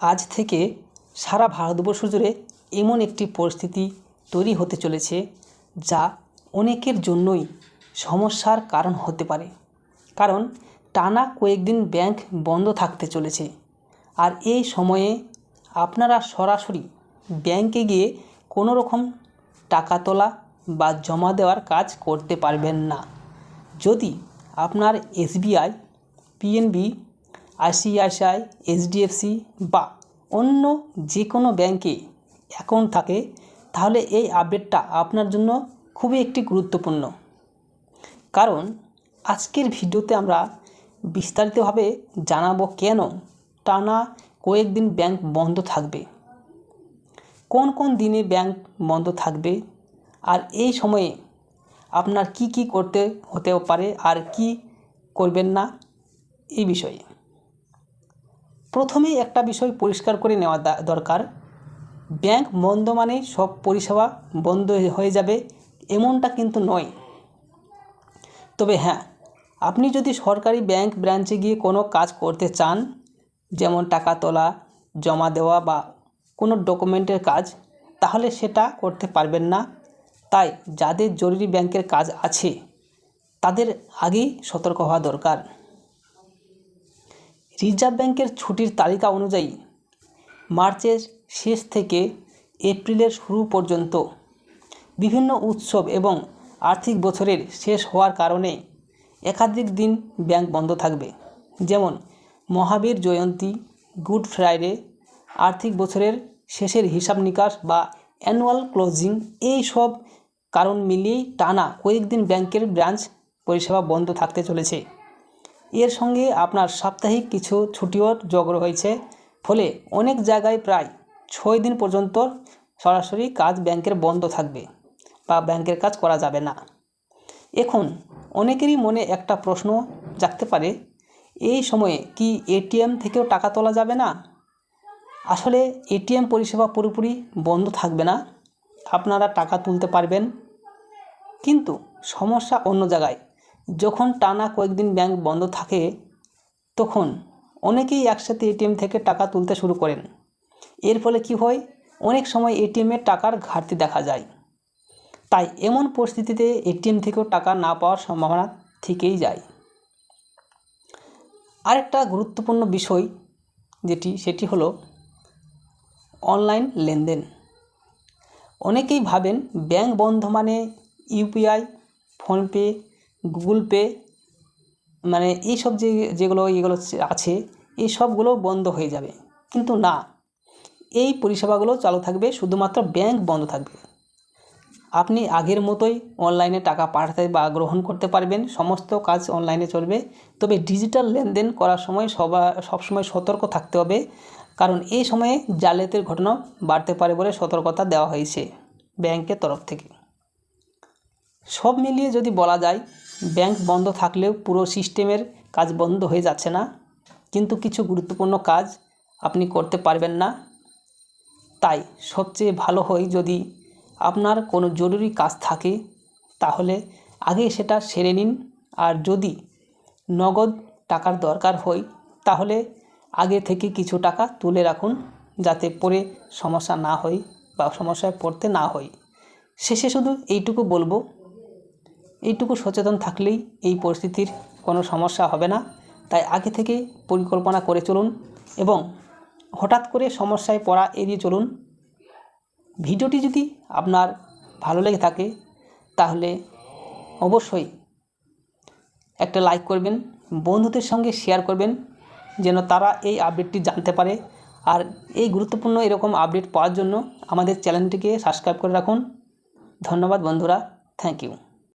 আজ থেকে সারা ভারতবর্ষ জুড়ে এমন একটি পরিস্থিতি তৈরি হতে চলেছে যা অনেকের জন্যই সমস্যার কারণ হতে পারে। কারণ টানা কয়েকদিন ব্যাংক বন্ধ থাকতে চলেছে, আর এই সময়ে আপনারা সরাসরি ব্যাংকে গিয়ে কোনো রকম টাকা তোলা বা জমা দেওয়ার কাজ করতে পারবেন না। যদি আপনার SBI, PNB, ICICI, HDFC বা অন্য যে কোনো ব্যাংকে অ্যাকাউন্ট থাকে, তাহলে এই আপডেটটা আপনার জন্য খুবই একটি গুরুত্বপূর্ণ। কারণ আজকের ভিডিওতে আমরা বিস্তারিতভাবে জানাবো কেন টানা কয়েকদিন ব্যাংক বন্ধ থাকবে, কোন কোন দিনে ব্যাংক বন্ধ থাকবে, আর এই সময়ে আপনার কি করতে হতে পারে আর কি করবেন না এই বিষয়ে। প্রথমেই একটা বিষয় পরিষ্কার করে নেওয়া দরকার, ব্যাংক বন্ধ মানে সব পরিষেবা বন্ধ হয়ে যাবে এমনটা কিন্তু নয়। তবে হ্যাঁ, আপনি যদি সরকারি ব্যাংক ব্রাঞ্চে গিয়ে কোনো কাজ করতে চান, যেমন টাকা তোলা, জমা দেওয়া বা কোনো ডকুমেন্টের কাজ, তাহলে সেটা করতে পারবেন না। তাই যাদের জরুরি ব্যাংকের কাজ আছে তাদের আগেই সতর্ক হওয়া দরকার। রিজার্ভ ব্যাংকের ছুটির তালিকা অনুযায়ী মার্চের শেষ থেকে এপ্রিলের শুরু পর্যন্ত বিভিন্ন উৎসব এবং আর্থিক বছরের শেষ হওয়ার কারণে একাধিক দিন ব্যাংক বন্ধ থাকবে। যেমন মহাবীর জয়ন্তী, গুড ফ্রাইডে, আর্থিক বছরের শেষের হিসাব নিকাশ বা অ্যানুয়াল ক্লোজিং, এই সব কারণ মিলিয়েই টানা কয়েকদিন ব্যাংকের ব্রাঞ্চ পরিষেবা বন্ধ থাকতে চলেছে। এর সঙ্গে আপনার সাপ্তাহিক কিছু ছুটিও যোগ রয়েছে, ফলে অনেক জায়গায় প্রায় 6 দিন পর্যন্ত সরাসরি কাজ ব্যাংকের বন্ধ থাকবে বা ব্যাংকের কাজ করা যাবে না। এখন অনেকেরই মনে একটা প্রশ্ন জাগতে পারে, এই সময়ে কি ATM থেকেও টাকা তোলা যাবে না? আসলে ATM পরিষেবা পুরোপুরি বন্ধ থাকবে না, আপনারা টাকা তুলতে পারবেন, কিন্তু সমস্যা অন্য জায়গায়। যখন টানা কয়েকদিন ব্যাংক বন্ধ থাকে তখন অনেকেই একসাথে ATM থেকে টাকা তুলতে শুরু করেন। এর ফলে কি হয়, অনেক সময় ATM-এ টাকার ঘাটতি দেখা যায়। তাই এমন পরিস্থিতিতে ATM থেকেও টাকা না পাওয়ার সম্ভাবনা থেকেই যায়। আরেকটা গুরুত্বপূর্ণ বিষয় সেটি হলো অনলাইন লেনদেন। অনেকেই ভাবেন ব্যাংক বন্ধ মানে UPI, ফোনপে, গুগল পে, মানে এইসব যেগুলো আছে এই সবগুলো বন্ধ হয়ে যাবে, কিন্তু না, এই পরিষেবাগুলো চালু থাকবে, শুধুমাত্র ব্যাংক বন্ধ থাকবে। আপনি আগের মতোই অনলাইনে টাকা পাঠাতে বা গ্রহণ করতে পারবেন, সমস্ত কাজ অনলাইনে চলবে। তবে ডিজিটাল লেনদেন করার সময় সবসময় সতর্ক থাকতে হবে, কারণ এই সময়ে জালিয়াতির ঘটনা বাড়তে পারে বলে সতর্কতা দেওয়া হয়েছে ব্যাংকের তরফ থেকে। সব মিলিয়ে যদি বলা যায়, ব্যাংক বন্ধ থাকলেও পুরো সিস্টেমের কাজ বন্ধ হয়ে যাচ্ছে না, কিন্তু কিছু গুরুত্বপূর্ণ কাজ আপনি করতে পারবেন না। তাই সবচেয়ে ভালো হয় যদি আপনার কোনো জরুরি কাজ থাকে তাহলে আগে সেটা সেরে নিন, আর যদি নগদ টাকার দরকার হয় তাহলে আগে থেকে কিছু টাকা তুলে রাখুন, যাতে পরে সমস্যা না হয় বা সমস্যায় পড়তে না হয়। শেষে শুধু এইটুকু বলবো, এইটুকু সচেতন থাকলেই এই পরিস্থিতির কোনো সমস্যা হবে না। তাই আগে থেকে পরিকল্পনা করে চলুন এবং হঠাৎ করে সমস্যায় পড়া এড়িয়ে চলুন। ভিডিওটি যদি আপনার ভালো লেগে থাকে তাহলে অবশ্যই একটা লাইক করবেন, বন্ধুদের সঙ্গে শেয়ার করবেন, যেন তারা এই আপডেটটি জানতে পারে। আর এই গুরুত্বপূর্ণ এরকম আপডেট পাওয়ার জন্য আমাদের চ্যানেলটিকে সাবস্ক্রাইব করে রাখুন। ধন্যবাদ বন্ধুরা, থ্যাংক ইউ।